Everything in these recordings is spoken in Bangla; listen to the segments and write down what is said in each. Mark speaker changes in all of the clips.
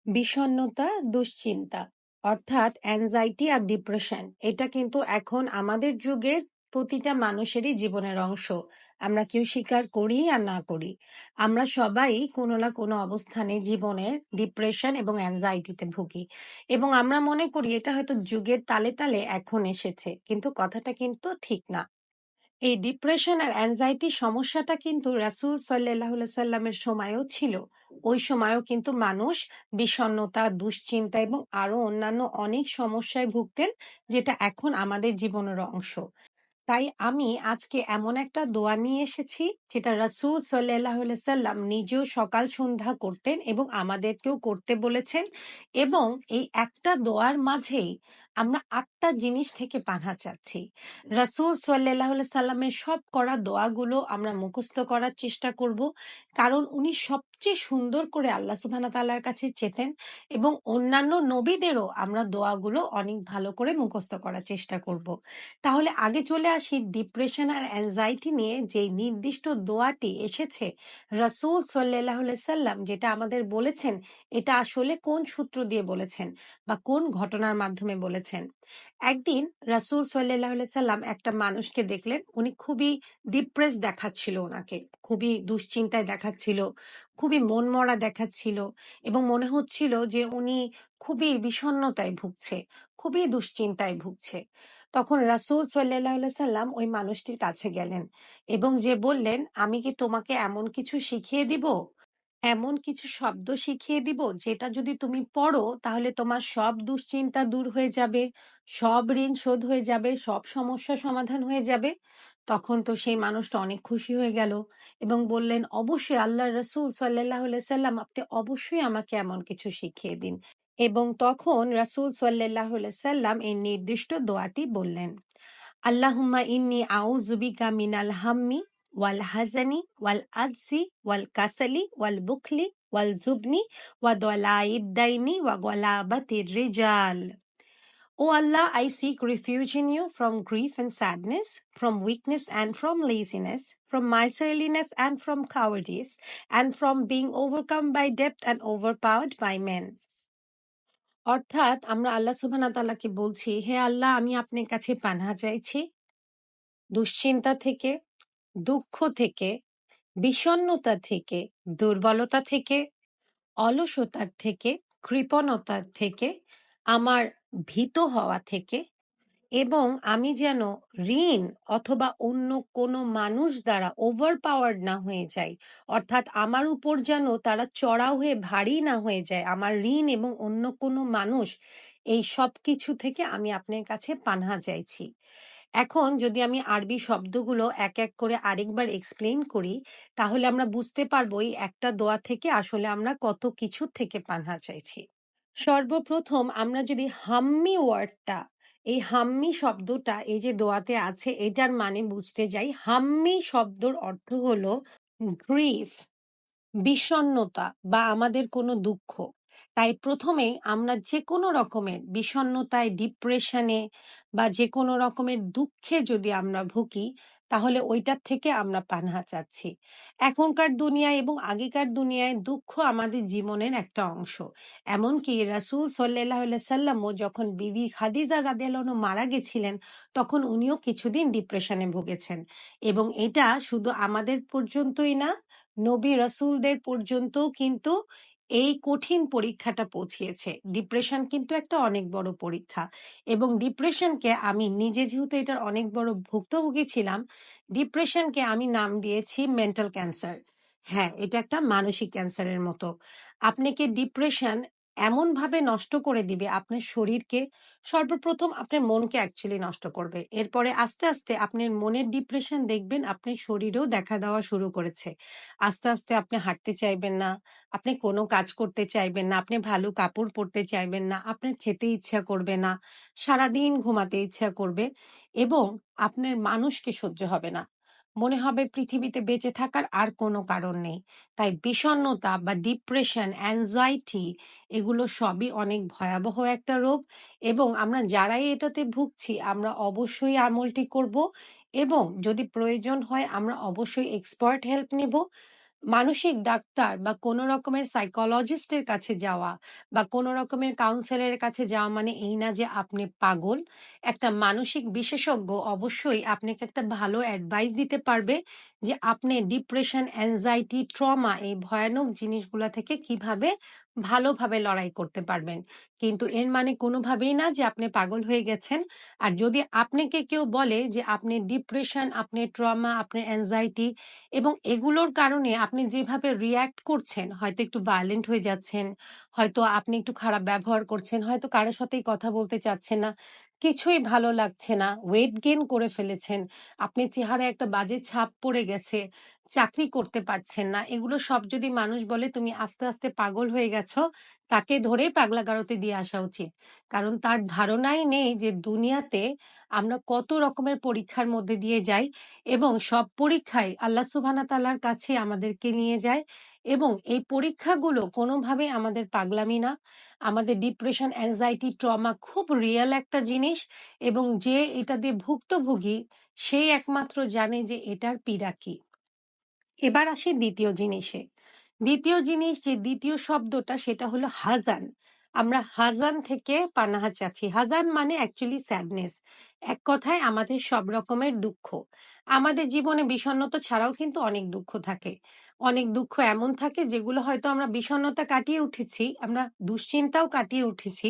Speaker 1: বিষণ্ণতা, দুশ্চিন্তা অর্থাৎ অ্যাংজাইটি আর ডিপ্রেশন এটা কিন্তু এখন আমাদের যুগের প্রতিটা মানুষেরই জীবনের অংশ। আমরা কেউ স্বীকার করি আর না করি, আমরা সবাই কোনো না কোনো অবস্থানে জীবনের ডিপ্রেশন এবং অ্যাংজাইটিতে ভুগি, এবং আমরা মনে করি এটা হয়তো যুগের তালে তালে এখন এসেছে, কিন্তু কথাটা কিন্তু ঠিক না। এই ডিপ্রেশন আর অ্যাংজাইটি সমস্যাটা কিন্তু রাসূল সাল্লাল্লাহু আলাইহি সাল্লামের সময়ও ছিল। ওই সময়ও কিন্তু মানুষ বিষণ্ণতা, দুশ্চিন্তা এবং আরো অন্যান্য অনেক সমস্যায় ভুগতেন, যেটা এখন আমাদের জীবনের অংশ। তাই আমি আজকে এমন একটা দোয়া নিয়ে এসেছি, যেটা রাসূল সাল্লাল্লাহু আলাইহি সাল্লাম নিজেও সকাল সন্ধ্যা করতেন এবং আমাদেরকেও করতে বলেছেন। এবং এই একটা দোয়ার মাঝেই আমরা ৮টা জিনিস থেকে পানাহ চাচ্ছি। রাসূল সাল্লাল্লাহু আলাইহি সাল্লামের সব করা দোয়াগুলো আমরা মুখস্থ করার চেষ্টা করব, কারণ উনি সবচেয়ে সুন্দর করে আল্লাহ সুবহানাহু ওয়া তাআলার কাছে চেতেন, এবং অন্যান্য নবীদেরও আমরা দোয়াগুলো অনেক ভালো করে মুখস্থ করার চেষ্টা করব। তাহলে আগে চলে আসি ডিপ্রেশন আর অ্যাংজাইটি নিয়ে যে নির্দিষ্ট দোয়াটি এসেছে রাসূল সাল্লাল্লাহু আলাইহি সাল্লাম যেটা আমাদের বলেছেন, এটা আসলে কোন সূত্র দিয়ে বলেছেন বা কোন ঘটনার মাধ্যমে বলেছেন। একদিন রাসূল সাল্লাল্লাহু আলাইহি সাল্লাম একটা মানুষকে দেখলেন, উনি খুবই ডিপ্রেস দেখাচ্ছিল, ওনাকে খুবই দুশ্চিন্তায় দেখাচ্ছিল, খুবই মনমরা দেখাচ্ছিল, এবং মনে হচ্ছিল যে উনি খুবই বিষণ্ণতায় ভুগছে, খুবই দুশ্চিন্তায় ভুগছে। তখন রাসূল সাল্লাল্লাহু আলাইহি সাল্লাম ওই মানুষটির কাছে গেলেন এবং যে বললেন, আমি কি তোমাকে এমন কিছু শিখিয়ে দিব, এমন কিছু শব্দ শিখিয়ে দিব যেটা যদি তুমি পড়ো তাহলে তোমার সব দুশ্চিন্তা দূর হয়ে যাবে, সব ঋণ শোধ হয়ে যাবে, সব সমস্যা সমাধান হয়ে যাবে। তখন তো সেই মানুষটা অনেক খুশি হয়ে গেল এবং বললেন, অবশ্যই আল্লাহর রাসূল সাল্লাল্লাহু আলাইহি সাল্লাম, আপনি অবশ্যই আমাকে এমন কিছু শিখিয়ে দিন। এবং তখন রাসূল সাল্লাল্লাহু আলাইহি সাল্লাম এই নির্দিষ্ট দোয়াটি বললেন, আল্লাহুম্মা ইন্নী আউযু বিকা মিনাল হাম্মি ওয়াল হাজানি ওয়াল আজসি ওয়াল কাসালি ওয়াল বুখলি ওয়াল জুবনি ওয়া দলাইদ দাইনি ওয়া গলাবাতির রিজাল। O Allah, I seek refuge in you from grief and sadness, from weakness and from laziness, from miserliness and from cowardice, and from being overcome by debt and overpowered by men. অর্থাৎ আমরা আল্লাহ সুবহানাহু ওয়া তাআলাকে বলছি, হে আল্লাহ, আমি আপনার কাছে পানাহ চাইছি দুশ্চিন্তা থেকে, দুঃখ থেকে, বিষণ্ণতা থেকে, দুর্বলতা থেকে, অলসতার থেকে, কৃপণতার থেকে, আমার ভীত হওয়া থেকে, এবং আমি যেন ঋণ অথবা অন্য কোনো মানুষ দ্বারা ওভার পাওয়ার্ড না হয়ে যাই, অর্থাৎ আমার উপর যেন তারা চড়াও হয়ে ভারী না হয়ে যায়, আমার ঋণ এবং অন্য কোনো মানুষ, এই সব কিছু থেকে আমি আপনার কাছে পানাহ চাইছি। এখন যদি আমি আরবি শব্দগুলো এক এক করে আরেকবার এক্সপ্লেইন করি, তাহলে আমরা বুঝতে পারবো এই একটা দোয়া থেকে আসলে আমরা কত কিছু থেকে পানাহ চাইছি। সর্বপ্রথম আমরা যদি হাম্মি ওয়ার্ডটা, এই হাম্মি শব্দটা এই যে দোয়াতে আছে, এটার মানে বুঝতে যাই। হাম্মি শব্দর অর্থ হলো গ্রিফ, বিষণ্ণতা বা আমাদের কোনো দুঃখ। তাই প্রথমেই আমরা যে কোনো রকমের বিষণ্ণতায়, ডিপ্রেশনে বা যে কোনো রকমের দুঃখে যদি আমরা ভুগি, তাহলে ওইটার থেকে আমরা পানাহ চাচ্ছি। এখনকার দুনিয়ায় এবং আগেকার দুনিয়ায় দুঃখ আমাদের জীবনের একটা অংশ। এমনকি রাসূল সাল্লাল্লাহু আলাইহি সাল্লামও যখন বিবি খাদিজা রাদিয়াল্লাহু আনহা মারা গেছিলেন, তখন উনিও কিছুদিন ডিপ্রেশনে ভুগেছেন। এবং এটা শুধু আমাদের পর্যন্তই না, নবী রাসূলদের পর্যন্তও কিন্তু এই কঠিন পরীক্ষাটা পৌঁছিয়েছে। ডিপ্রেশন কিন্তু একটা অনেক বড় পরীক্ষা, এবং ডিপ্রেশনকে আমি নিজে যেহেতু এটার অনেক বড় ভুক্তভোগী ছিলাম, ডিপ্রেশনকে আমি নাম দিয়েছি মেন্টাল ক্যান্সার। হ্যাঁ, এটা একটা মানসিক ক্যান্সারের মতো। আপনাকে ডিপ্রেশন এমন ভাবে নষ্ট করে দিবে আপনার শরীরকে। সর্বপ্রথম আপনার মনকে অ্যাকচুয়ালি নষ্ট করবে, এরপরে আস্তে আস্তে আপনার মনের ডিপ্রেশন দেখবেন আপনার শরীরেও দেখা দেওয়া শুরু করেছে। আস্তে আস্তে আপনি হাঁটতে চাইবেন না, আপনি কোনো কাজ করতে চাইবেন না, আপনি ভালো কাপড় পরতে চাইবেন না, আপনার খেতে ইচ্ছা করবে না, সারাদিন ঘুমাতে ইচ্ছা করবে, এবং আপনার মানুষকে সহ্য হবে না। মনে হবে পৃথিবীতে বেঁচে থাকার আর কোনো কারণ নেই। তাই বিষণ্ণতা বা ডিপ্রেশন, অ্যাংজাইটি, এগুলো সবই অনেক ভয়াবহ একটা রোগ, এবং আমরা যারাই এটাতে ভুগছি আমরা অবশ্যই আমলটি করব, এবং যদি প্রয়োজন হয় আমরা অবশ্যই এক্সপার্ট হেল্প নেব। মানসিক ডাক্তার বা কোনো রকমের সাইকোলজিস্টের কাছে যাওয়া বা কোনো রকমের কাউন্সিলরের কাছে যাওয়া মানে এই না যে আপনি পাগল। একটা মানসিক বিশেষজ্ঞ অবশ্যই আপনাকে একটা ভালো অ্যাডভাইস দিতে পারবে যে আপনি ডিপ্রেশন, অ্যাংজাইটি, ট্রমা এই ভয়ানক জিনিসগুলা থেকে কিভাবে ভালোভাবে লড়াই করতে পারবেন। কিন্তু এর মানে কোনোভাবেই না যে আপনি পাগল হয়ে গেছেন। আর যদি আপনাকে কেউ বলে যে আপনি ডিপ্রেশন, আপনি ট্রমা, আপনি অ্যাংজাইটি এবং এগুলোর কারণে আপনি যেভাবে রিয়্যাক্ট করছেন, হয়তো একটু ভায়োলেন্ট হয়ে যাচ্ছেন, হয়তো আপনি একটু খারাপ ব্যবহার করছেন, হয়তো কারোর সাথেই কথা বলতে চাচ্ছেন না, কিছুই ভালো লাগছে না, ওয়েট গেইন করে ফেলেছেন, আপনি চেহারায় একটা বাজে ছাপ পড়ে গেছে, চাকরি করতে পারছেন না, এগুলো সব যদি মানুষ বলে তুমি আস্তে আস্তে পাগল হয়ে গেছো, তাকে ধরে পাগলাগারদে দিয়ে আসা উচিত। কারণ তার ধারণাই নেই যে দুনিয়াতে আমরা কত রকমের পরীক্ষার মধ্যে দিয়ে যাই এবং সব পরীক্ষায় আল্লাহ সুবহানাহু তাআলার কাছে আমাদেরকে নিয়ে যায় এবং এই পরীক্ষাগুলো কোনোভাবেই আমাদের পাগলামি না। আমাদের ডিপ্রেশন, অ্যাংজাইটি, ট্রমা খুব রিয়েল একটা জিনিস এবং যে এটা দিয়ে ভুক্তভোগী সেই একমাত্র জানে যে এটার পীড়া কি। এবার আসি দ্বিতীয় জিনিসে। দ্বিতীয় জিনিস, যে দ্বিতীয় শব্দটা, সেটা হলো হাজান। আমরা হাজান থেকে পানাহা চাচ্ছি। হাজান মানে অ্যাকচুয়ালি স্যাডনেস। এক কথায় আমাদের সব রকমের দুঃখ। আমাদের জীবনে বিষণ্ণতা ছাড়াও কিন্তু অনেক দুঃখ থাকে। অনেক দুঃখ এমন থাকে যেগুলো হয়তো আমরা বিষণ্ণতা কাটিয়ে উঠেছি, আমরা দুশ্চিন্তাও কাটিয়ে উঠেছি,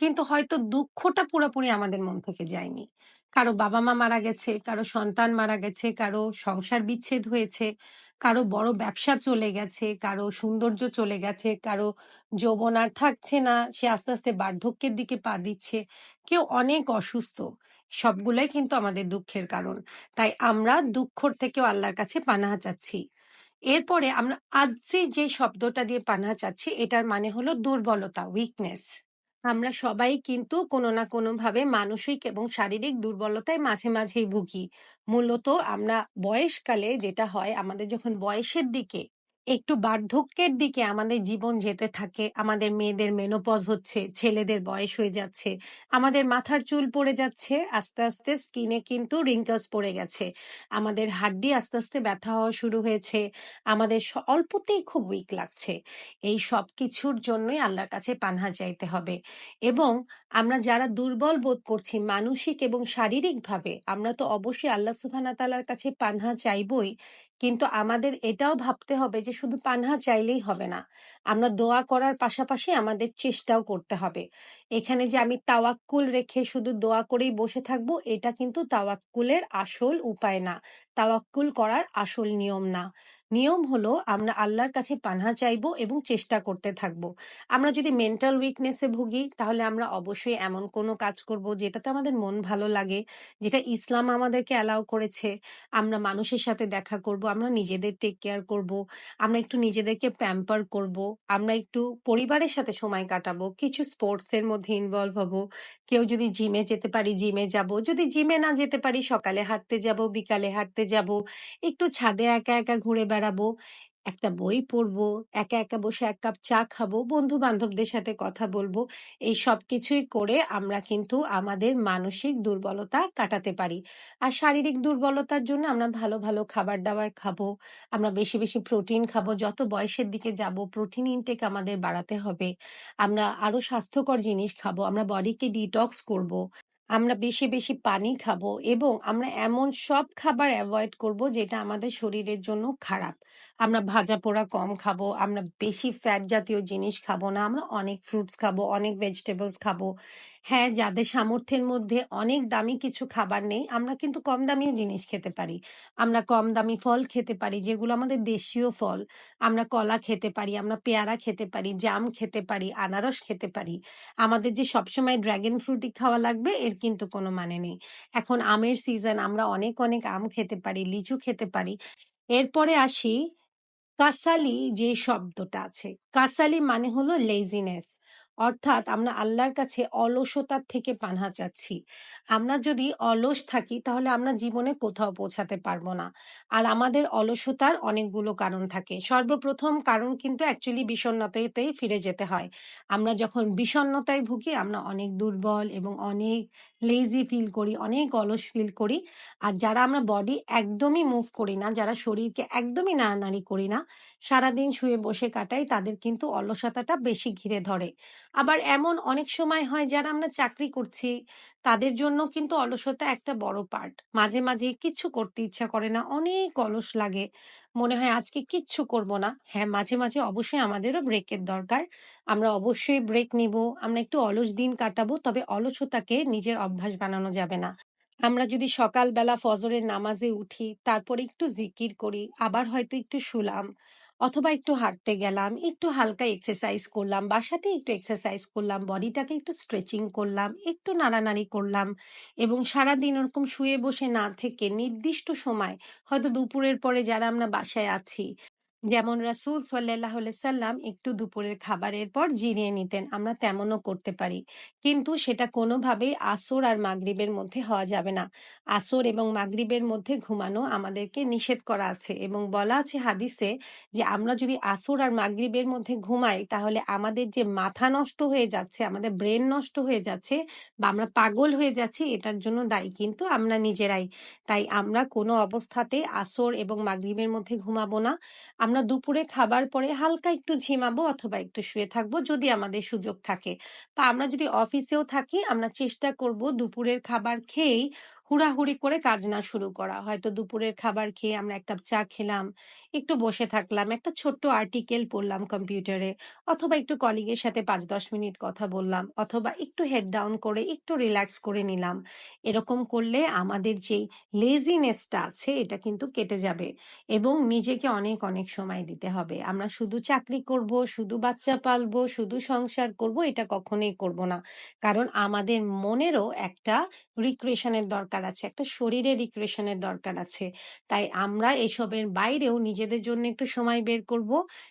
Speaker 1: কিন্তু হয়তো দুঃখটা পুরোপুরি আমাদের মন থেকে যায়নি। কারো বাবা মা মারা গেছে, কারো সন্তান মারা গেছে, কারো সংসার বিচ্ছেদ হয়েছে, কারো বড় ব্যবসা চলে গেছে, কারো সৌন্দর্য চলে গেছে, কারো যৌবন আর থাকছে না, সে আস্তে আস্তে বার্ধক্যের দিকে পা দিচ্ছে, কেউ অনেক অসুস্থ। সবগুলাই কিন্তু আমাদের দুঃখের কারণ। তাই আমরা দুঃখর থেকেও আল্লাহর কাছে পানাহা চাচ্ছি। এরপরে আমরা আজ যে শব্দটা দিয়ে পানাহা চাচ্ছি, এটার মানে হলো দুর্বলতা, উইকনেস। আমরা সবাই কিন্তু কোনো না কোনোভাবে মানসিক এবং শারীরিক দুর্বলতায় মাঝে মাঝেই ভুগি। মূলত আমরা বয়সকালে যেটা হয়, আমাদের যখন বয়সের দিকে, একটু বার্ধক্যের দিকে আমাদের জীবন যেতে থাকে, আমাদের মেয়েদের মেনোপজ হচ্ছে, ছেলেদের বয়স হয়ে যাচ্ছে, আমাদের মাথার চুল পড়ে যাচ্ছে, আস্তে আস্তে স্কিনে কিন্তু রিঙ্কলস পড়ে গেছে, আমাদের হাড্ডি আস্তে আস্তে ব্যথা হওয়া শুরু হয়েছে, আমাদের অল্পতেই খুব উইক লাগছে। এই সব কিছুর জন্যই আল্লাহর কাছে পানাহা চাইতে হবে। এবং আমরা যারা দুর্বল বোধ করছি মানসিক এবং শারীরিকভাবে, আমরা তো অবশ্যই আল্লাহ সুবহানাহু তাআলার কাছে পানাহা চাইবই, কিন্তু আমাদের এটাও ভাবতে হবে যে শুধু পানাহা চাইলেই হবে না, আমরা দোয়া করার পাশাপাশি আমাদের চেষ্টাও করতে হবে। এখানে যে আমি তাওয়াক্কুল রেখে শুধু দোয়া করেই বসে থাকবো, এটা কিন্তু তাওয়াক্কুলের আসল উপায় না, তাওয়াক্কুল করার আসল নিয়ম না। নিয়ম হলো আমরা আল্লাহর কাছে পানাহা চাইবো এবং চেষ্টা করতে থাকবো। আমরা যদি মেন্টাল উইকনেসে ভুগি, তাহলে আমরা অবশ্যই এমন কোনো কাজ করব যেটাতে আমাদের মন ভালো লাগে, যেটা ইসলাম আমাদেরকে অ্যালাউ করেছে। আমরা মানুষের সাথে দেখা করব, আমরা নিজেদের টেক কেয়ার করব, আমরা একটু নিজেদেরকে প্যাম্পার করব, আমরা একটু পরিবারের সাথে সময় কাটাবো, কিছু স্পোর্টস এর মধ্যে ইনভলভ হব। কেউ যদি জিমে যেতে পারি জিমে যাব, যদি জিমে না যেতে পারি সকালে হাঁটতে যাব, বিকালে হাঁটতে যাব, একটু ছাদে একা একা ঘুরে বেড়াবো, একটা বই পড়বো, একা একা বসে এক কাপ চা খাবো, বন্ধু বান্ধবদের সাথে কথা বলবো। এই সব কিছুই করে আমরা কিন্তু আমাদের মানসিক দুর্বলতা কাটাতে পারি। আর শারীরিক দুর্বলতার জন্য আমরা ভালো ভালো খাবার দাবার খাবো, আমরা বেশি বেশি প্রোটিন খাবো, যত বয়সের দিকে যাব প্রোটিন ইনটেক আমাদের বাড়াতে হবে, আমরা আরো স্বাস্থ্যকর জিনিস খাবো, আমরা বডিকে ডিটক্স করব, আমরা বেশি বেশি পানি খাবো এবং আমরা এমন সব খাবার অ্যাভয়েড করব যেটা আমাদের শরীরের জন্য খারাপ। আমরা ভাজা পোড়া কম খাবো, আমরা বেশি ফ্যাট জাতীয় জিনিস খাবো না, আমরা অনেক ফ্রুটস খাবো, অনেক ভেজিটেবলস খাবো। হ্যাঁ, যাদের সামর্থ্যের মধ্যে অনেক দামি কিছু খাবার নেই, আমরা কিন্তু কম দামিও জিনিস খেতে পারি। আমরা কম দামি ফল খেতে পারি যেগুলো আমাদের দেশীয় ফল। আমরা কলা খেতে পারি, আমরা পেয়ারা খেতে পারি, জাম খেতে পারি, আনারস খেতে পারি। আমাদের যে সবসময় ড্রাগন ফ্রুটই খাওয়া লাগবে এর কিন্তু কোনো মানে নেই। এখন আমের সিজন, আমরা অনেক অনেক আম খেতে পারি, লিচু খেতে পারি। এরপরে আসি কাসালি যে শব্দটা আছে, কাসালি মানে হলো লেজিনেস, অর্থাৎ আমরা আল্লাহর কাছে অলসতার থেকে পানাহ চাচ্ছি। আমরা যদি অলস থাকি তাহলে আমরা জীবনে কোথাও পৌঁছাতে পারবো না। আর আমাদের অলসতার অনেকগুলো কারণ থাকে। সর্বপ্রথম কারণ কিন্তু অ্যাকচুয়ালি বিষণ্ণতাতেই ফিরে যেতে হয়। আমরা যখন বিষণ্ণতায় ভুগি আমরা অনেক দুর্বল এবং অনেক লেজি ফিল করি, অনেক অলস ফিল করি। আর যারা আমরা বডি একদমই মুভ করি না, যারা শরীরকে একদমই নাড়ানাড়ি করি না, সারাদিন শুয়ে বসে কাটাই, তাদের কিন্তু অলসতাটা বেশি ঘিরে ধরে। আবার এমন অনেক সময় হয় যারা আমরা চাকরি করছি, তাদের জন্য কিন্তু অলসতা একটা বড় পার্ট। মাঝে মাঝে কিচ্ছু করতে ইচ্ছা করে না, অনেক অলস লাগে, মনে হয় আজকে কিচ্ছু করব না। হ্যাঁ, মাঝে মাঝে অবশ্যই আমাদেরও ব্রেকের দরকার। আমরা অবশ্যই ব্রেক নিব, আমরা একটু অলস দিন কাটাবো, তবে অলসতাকে নিজের অভ্যাস বানানো যাবে না। আমরা যদি সকালবেলা ফজরের নামাজে উঠি, তারপরে একটু জিকির করি, আবার হয়তো একটু শুলাম, অথবা একটু হাঁটতে গেলাম, একটু হালকা এক্সারসাইজ করলাম, বাসাতেই একটু এক্সারসাইজ করলাম, বডিটাকে একটু স্ট্রেচিং করলাম, একটু নাড়ানাড়ি করলাম, এবং সারাদিন ওরকম শুয়ে বসে না থেকে নির্দিষ্ট সময়, হয়তো দুপুরের পরে যারা আমরা বাসায় আছি, যেমন রাসূল সাল্লাল্লাহু আলাইহি সাল্লাম একটু দুপুরের খাবারের পর জিরিয়ে নিতেন, আমরা তেমনও করতে পারি। কিন্তু সেটা কোনোভাবেই আসর আর মাগরিবের মধ্যে হওয়া যাবে না। আসর এবং মাগরিবের মধ্যে ঘুমানো আমাদেরকে নিষেধ করা আছে, এবং বলা আছে হাদিসে যে আমরা যদি আসর আর মাগরিবের মধ্যে ঘুমাই তাহলে আমাদের যে মাথা নষ্ট হয়ে যাচ্ছে, আমাদের ব্রেন নষ্ট হয়ে যাচ্ছে, বা আমরা পাগল হয়ে যাচ্ছি, এটার জন্য দায়ী কিন্তু আমরা নিজেরাই। তাই আমরা কোনো অবস্থাতে আসর এবং মাগরিবের মধ্যে ঘুমাবো না। আমরা দুপুরে খাবার পরে হালকা একটু ঝিমাবো অথবা একটু শুয়ে থাকবো যদি আমাদের সুযোগ থাকে। বা আমরা যদি অফিসেও থাকি, আমরা চেষ্টা করব দুপুরের খাবার খেয়েই হুড়াহুড়ি করে কাজ না শুরু করা। হয়তো দুপুরের খাবার খেয়ে আমরা এক কাপ চা খেলাম, একটু বসে থাকলাম, একটা ছোট্ট আর্টিকেল পড়লাম কম্পিউটারে, অথবা একটু কলিগের সাথে ৫-১০ মিনিট কথা বললাম, অথবা একটু হেড ডাউন করে একটু রিল্যাক্স করে নিলাম। এরকম করলে আমাদের যেই লেজিনেসটা আছে এটা কিন্তু কেটে যাবে, এবং নিজেকে অনেক অনেক সময় দিতে হবে। আমরা শুধু চাকরি করব, শুধু বাচ্চা পালবো, শুধু সংসার করব, এটা কখনোই করব না। কারণ আমাদের মনেরও একটা রিক্রিয়েশনের দরকার আছে, একটা শরীরের রিক্রিয়েশনের দরকার আছে। তাই আমরা এসবের বাইরেও নিজেদের জন্য একটু সময় বের করব,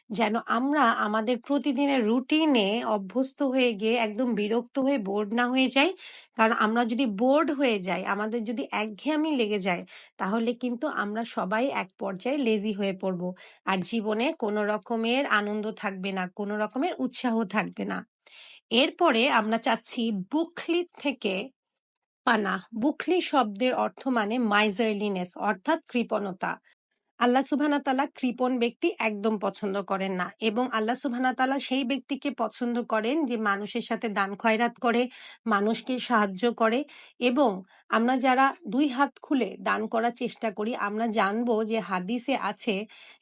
Speaker 1: যেন আমরা আমাদের প্রতিদিনের রুটিনে অভ্যস্ত হয়ে গিয়ে একদম বিরক্ত হয়ে বোর্ড না হয়ে যাই। কারণ আমরা যদি বোর্ড হয়ে যাই, আমাদের যদি একঘেয়েমি লেগে যায়, তাহলে কিন্তু আমরা সবাই এক পর্যায়ে লেজি হয়ে পড়ব। আর জীবনে কোনো রকমের আনন্দ থাকবে না, কোনো রকমের উৎসাহ থাকবে না। এরপরে আমরা চাচ্ছি বুখলি থেকে পানাহ। বুখলি শব্দের অর্থ মানে মাইজারলিনেস, অর্থাৎ কৃপণতা। আল্লাহ সুবহানাহু তাআলা কৃপণ ব্যক্তি একদম পছন্দ করেন না, এবং আল্লাহ সুবহানাহু তাআলা সেই ব্যক্তিকে পছন্দ করেন যে মানুষের সাথে দান খয়রাত করে, মানুষকে সাহায্য করে। এবং আমরা যারা দুই হাত খুলে দান করার চেষ্টা করি, আমরা জানবো যে হাদিসে আছে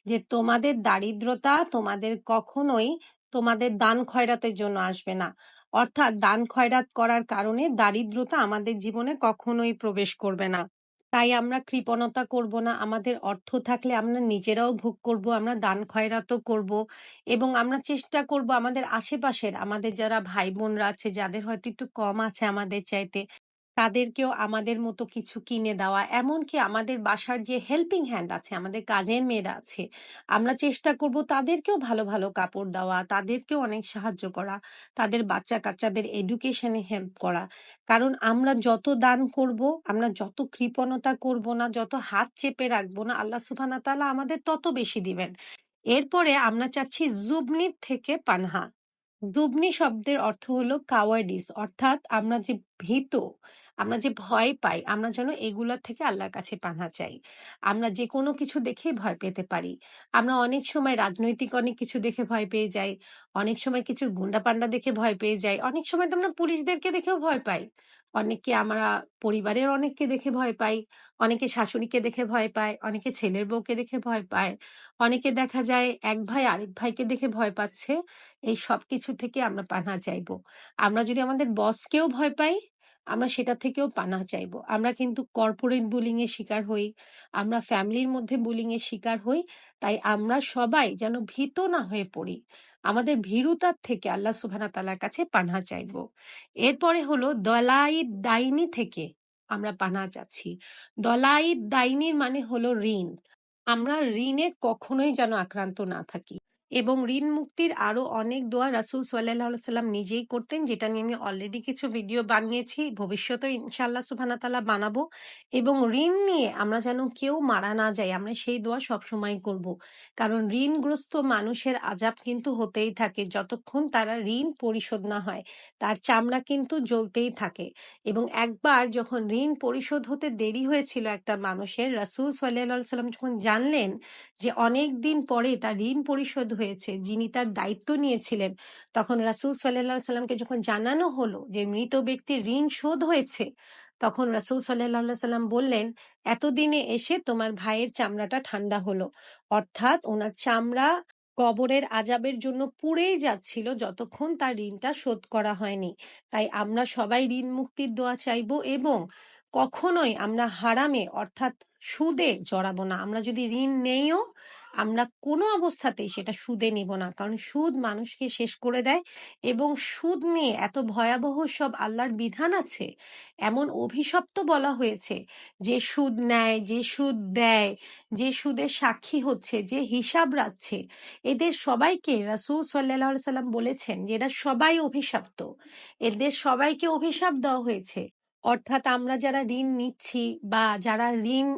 Speaker 1: যে তোমাদের দারিদ্রতা তোমাদের কখনোই তোমাদের দান খয়রাতের জন্য আসবে না। অর্থাৎ দান খয়রাত করার কারণে দারিদ্রতা আমাদের জীবনে কখনোই প্রবেশ করবে না। তাই আমরা কৃপণতা করব না। আমাদের অর্থ থাকলে আমরা নিজেরাও ভোগ করব, আমরা দান খয়রাতও করব, এবং আমরা চেষ্টা করব আমাদের আশেপাশের, আমাদের যারা ভাই বোনরা আছে, যাদের হয়তো একটু কম আছে আমাদের চাইতে, তাদেরকেও আমাদের মতো কিছু কিনে দেওয়া। এমনকি আমাদের বাসার যে হেল্পিং হ্যান্ড আছে, আমাদের কাজের মেয়েরা আছে, আমরা চেষ্টা করব তাদেরকেও ভালো ভালো কাপড় দেওয়া, তাদেরকেও অনেক সাহায্য করা, তাদের বাচ্চা কাচ্চাদের এডুকেশনে হেল্প করা। কারণ আমরা যত দান করব, আমরা যত কৃপণতা করব না, যত হাত চেপে রাখবো না, আল্লাহ সুবহানাহু তাআলা আমাদের তত বেশি দিবেন। এরপরে আমরা চাচ্ছি জুবনির থেকে পানহা। জুবনি শব্দের অর্থ হলো কাওয়ার্ডিস, অর্থাৎ আমরা যে ভীত, আমরা যে ভয় পাই, আমরা যেন এগুলা থেকে আল্লাহর কাছে পানাহ চাই। আমরা যে কোনো কিছু দেখে ভয় পেতে পারি। আমরা অনেক সময় রাজনৈতিক অনেক কিছু দেখে ভয় পেয়ে যাই, অনেক সময় কিছু গুন্ডা পান্ডা দেখে ভয় পেয়ে যাই, অনেক সময় তো আমরা পুলিশদেরকে দেখেও ভয় পাই, অনেককে আমরা পরিবারের অনেককে দেখে ভয় পাই, অনেকে শাশুড়িকে দেখে ভয় পায়, অনেকে ছেলের বউকে দেখে ভয় পায়, অনেকে দেখা যায় এক ভাই আরেক ভাইকে দেখে ভয় পাচ্ছে। এই সবকিছু থেকে আমরা পানাহ চাইবো। আমরা যদি আমাদের বসকেও ভয় পাই, আমরা সেটা থেকেও পানাহ চাইবো। আমরা কিন্তু কর্পোরেট বুলিং এর শিকার হই, আমরা ফ্যামিলির মধ্যে বুলিং এর শিকার হই। তাই আমরা সবাই যেন ভীত না হয়ে পড়ি। আমাদের ভীরুতার থেকে আল্লাহ সুবহানাহু তাআলার কাছে পানাহ চাইবো। এরপরে হলো দলাইদ দাইনি থেকে আমরা পানাহ চাচ্ছি। দলাইদ দাইনির মানে হলো ঋণ। আমরা ঋণে কখনোই যেন আক্রান্ত না থাকি। এবং ঋণ মুক্তির আরো অনেক দোয়া রাসূল সাল্লাল্লাহু আলাইহি সাল্লাম নিজেই করতেন, যেটা নিয়ে আমি অলরেডি কিছু ভিডিও বানিয়েছি, ভবিষ্যতেও ইনশাআল্লাহ সুবহানাহু ওয়া তাআলা বানাবো। এবং ঋণ নিয়ে আমরা যেন কেউ মারা না যাই, আমরা সেই দোয়া সবসময় করব। কারণ ঋণগ্রস্ত মানুষের আযাব কিন্তু হতেই থাকে যতক্ষণ তারা ঋণ পরিশোধ না হয়, তার চামড়া কিন্তু জ্বলতেই থাকে। এবং একবার যখন ঋণ পরিশোধ হতে দেরি হয়েছিল একটা মানুষের, রাসূল সাল্লাল্লাহু আলাইহি সাল্লাম যখন জানলেন যে অনেক দিন পরে তার ঋণ পরিশোধ হয়েছে, যিনি তার দায়িত্ব নিয়েছিলেন, তখন রাসূল সাল্লাল্লাহু আলাইহি সাল্লামকে যখন জানানো হলো যে মৃত ব্যক্তির ঋণ শোধ হয়েছে, তখন রাসূল সাল্লাল্লাহু আলাইহি সাল্লাম বললেন, এতদিনে এসে তোমার ভাইয়ের চামড়াটা ঠান্ডা হলো। অর্থাৎ ওনার চামড়া কবরের আজাবের জন্য পুড়েই যাচ্ছিল যতক্ষণ তার ঋণটা শোধ করা হয়নি। তাই আমরা সবাই ঋণ মুক্তির দোয়া চাইবো এবং কখনোই আমরা হারামে অর্থাৎ সুদে জড়াবো না। আমরা যদি ঋণ নেইও, আমরা কোনো অবস্থাতেই সেটা সুদে নিব না, কারণ সুদ মানুষকে শেষ করে দেয়। এবং সুদ নিয়ে এত ভয়াবহ সব আল্লাহর বিধান আছে, এমন অভিশপ্ত বলা হয়েছে, যে সুদ নেয়, যে সুদ দেয়, যে সুদের সাক্ষী হচ্ছে, যে হিসাব রাখছে, এদের সবাইকে রাসূল সাল্লাল্লাহু আলাইহি সাল্লাম বলেছেন যে এরা সবাই অভিশপ্ত। এদের সবাইকে অভিশাপ দেওয়া হয়েছে। অর্থাৎ আমরা যারা ঋণ নিচ্ছি বা যারা ঋণ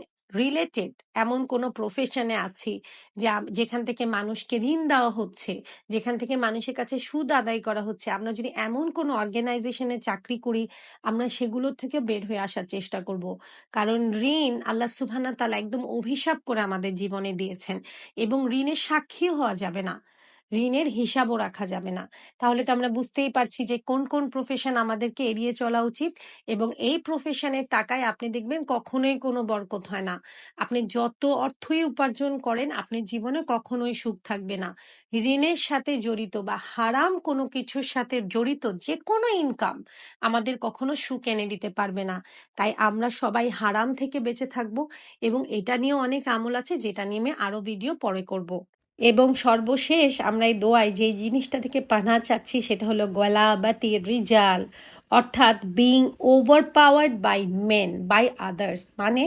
Speaker 1: রিলেটেড এমন কোনো প্রফেশনে আছি, যেখান থেকে মানুষকে ঋণ দেওয়া হচ্ছে, যেখান থেকে মানুষের কাছে সুদ আদায় করা হচ্ছে, আমরা যদি এমন কোনো অর্গানাইজেশনে চাকরি করি, আমরা সেগুলোর থেকে বের হয়ে আসার চেষ্টা করব। কারণ ঋণ আল্লাহ সুবহানাহু ওয়া তাআলা একদম অভিশাপ করে আমাদের জীবনে দিয়েছেন। এবং ঋণের সাক্ষীও হওয়া যাবে না, ঋণের হিসাবও রাখা যাবে না। তাহলে তো আমরা বুঝতেই পারছি যে কোন কোন প্রফেশন আমাদেরকে এড়িয়ে চলা উচিত। এবং এই প্রফেশনের টাকায় আপনি দেখবেন কখনোই কোনো বরকত হয় না। আপনি যত অর্থই উপার্জন করেন, আপনার জীবনে কখনোই সুখ থাকবে না। ঋণের সাথে জড়িত বা হারাম কোনো কিছুর সাথে জড়িত যে কোনো ইনকাম আমাদের কখনো সুখ এনে দিতে পারবে না। তাই আমরা সবাই হারাম থেকে বেঁচে থাকবো। এবং এটা নিয়েও অনেক আমল আছে, যেটা নিয়ে আমি আরো ভিডিও পরে করব। এবং সর্বশেষ আমরা এই দোয়ায় যে জিনিসটা থেকে পানাহ চাচ্ছি সেটা হলো গলাবাতি রিজাল, অর্থাৎ being overpowered by men by others, মানে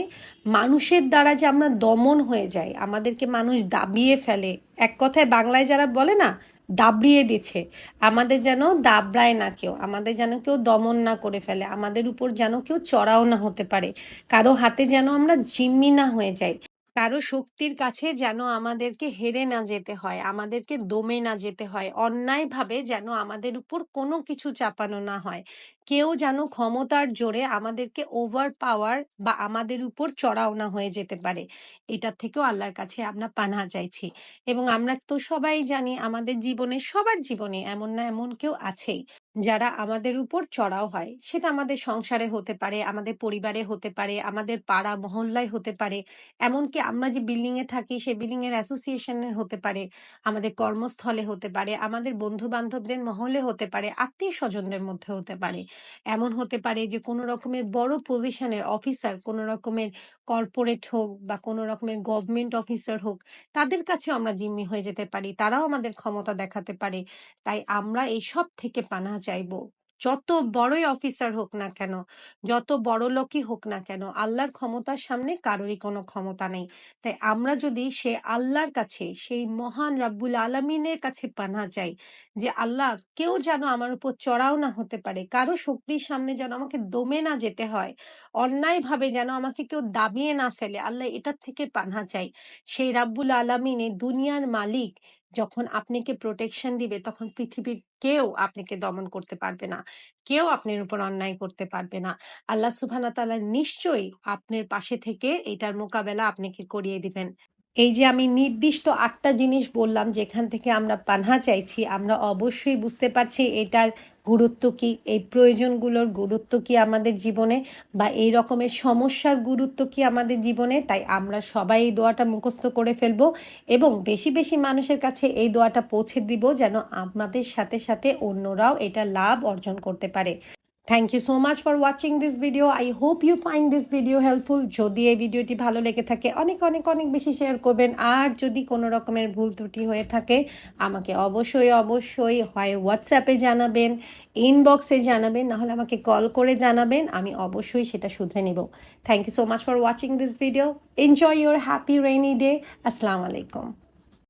Speaker 1: মানুষের দ্বারা যে আমরা দমন হয়ে যাই, আমাদেরকে মানুষ দাবিয়ে ফেলে। এক কথায় বাংলায় যারা বলে না, দাবড়িয়ে দিচ্ছে, আমাদের যেন দাবড়ায় না কেউ, আমাদের যেন কেউ দমন না করে ফেলে, আমাদের উপর যেন কেউ চড়াও না হতে পারে, কারো হাতে যেন আমরা জিম্মি না হয়ে যাই, কারো শক্তির কাছে যেন আমাদেরকে হেরে না যেতে হয়, আমাদেরকে দমে না যেতে হয়, অন্যায়ভাবে যেন আমাদের উপর কোনো কিছু চাপানো না হয়, কেউ যেন ক্ষমতার জোরে আমাদেরকে ওভার পাওয়ার বা আমাদের উপর চড়াও না হয়ে যেতে পারে। এটার থেকেও আল্লাহর কাছে আমরা পানাহ চাইছি। এবং আমরা তো সবাই জানি আমাদের জীবনে, সবার জীবনে এমন না এমন কেউ আছেই যারা আমাদের উপর চড়াও হয়। সেটা আমাদের সংসারে হতে পারে, আমাদের পরিবারে হতে পারে, আমাদের পাড়া মহল্লায় হতে পারে, এমনকি আমরা যে বিল্ডিং এ থাকি সেই বিল্ডিং এর অ্যাসোসিয়েশনের হতে পারে, আমাদের কর্মস্থলে হতে পারে, আমাদের বন্ধু বান্ধবদের মহলে হতে পারে, আত্মীয় স্বজনদের মধ্যে হতে পারে। এমন হতে পারে যে কোনো রকমের বড় পজিশনের অফিসার, কোনো রকমের কর্পোরেট হোক বা কোনো রকমের গভর্নমেন্ট অফিসার হোক, তাদের কাছেও আমরা জিম্মি হয়ে যেতে পারি, তারাও আমাদের ক্ষমতা দেখাতে পারে। তাই আমরা এই সব থেকে পানাহ চাইবো। যত বড়ই অফিসার হোক না কেন, যত বড় লোকই হোক না কেন, আল্লাহর ক্ষমতার সামনে কারোরই কোনো ক্ষমতা নেই। তাই আমরা যদি সে আল্লাহর কাছে, সেই মহান রাব্বুল আলামিনের কাছে পানাহ চাই যে আল্লাহ, কেউ যেন আমার উপর চড়াও না হতে পারে, কারো শক্তির সামনে যেন আমাকে দমে না যেতে হয়, অন্যায়ভাবে যেন আমাকে কেউ দাবিয়ে না ফেলে, আল্লাহ এটার থেকে পানাহ চাই। সেই রাব্বুল আলামিন, এই দুনিয়ার মালিক, যখন আপনাকে প্রোটেকশন দিবে, তখন পৃথিবীর কেউ আপনাকে দমন করতে পারবে না, কেউ আপনার উপর অন্যায় করতে পারবে না। আল্লাহ সুবহানাহু ওয়া তাআলা নিশ্চয়ই আপনার পাশে থেকে এটার মোকাবেলা আপনাকে করিয়ে দিবেন। এই যে আমি নির্দিষ্ট ৮টা জিনিস বললাম যেখান থেকে আমরা পানাহ চাইছি, আমরা অবশ্যই বুঝতে পারছি এটার গুরুত্ব কি, এই প্রয়োজনগুলোর গুরুত্ব কি আমাদের জীবনে, বা এই রকমের সমস্যার গুরুত্ব কি আমাদের জীবনে। তাই আমরা সবাই এই দোয়াটা মুখস্থ করে ফেলবো এবং বেশি বেশি মানুষের কাছে এই দোয়াটা পৌঁছে দিব, যেন আপনাদের সাথে সাথে অন্যরাও এটা লাভ অর্জন করতে পারে। Thank you so much for watching this video. I hope you find this video helpful. যদি এই ভিডিওটি ভালো লেগে থাকে অনেক অনেক অনেক বেশি শেয়ার করবেন। আর যদি কোনো রকমের ভুল ত্রুটি হয়ে থাকে আমাকে অবশ্যই অবশ্যই হয় হোয়াটসঅ্যাপে জানাবেন, ইনবক্সে জানাবেন, নাহলে আমাকে কল করে জানাবেন, আমি অবশ্যই সেটা শুধরে নেব। Thank you so much for watching this video. Enjoy your happy rainy day. আসসালামু আলাইকুম।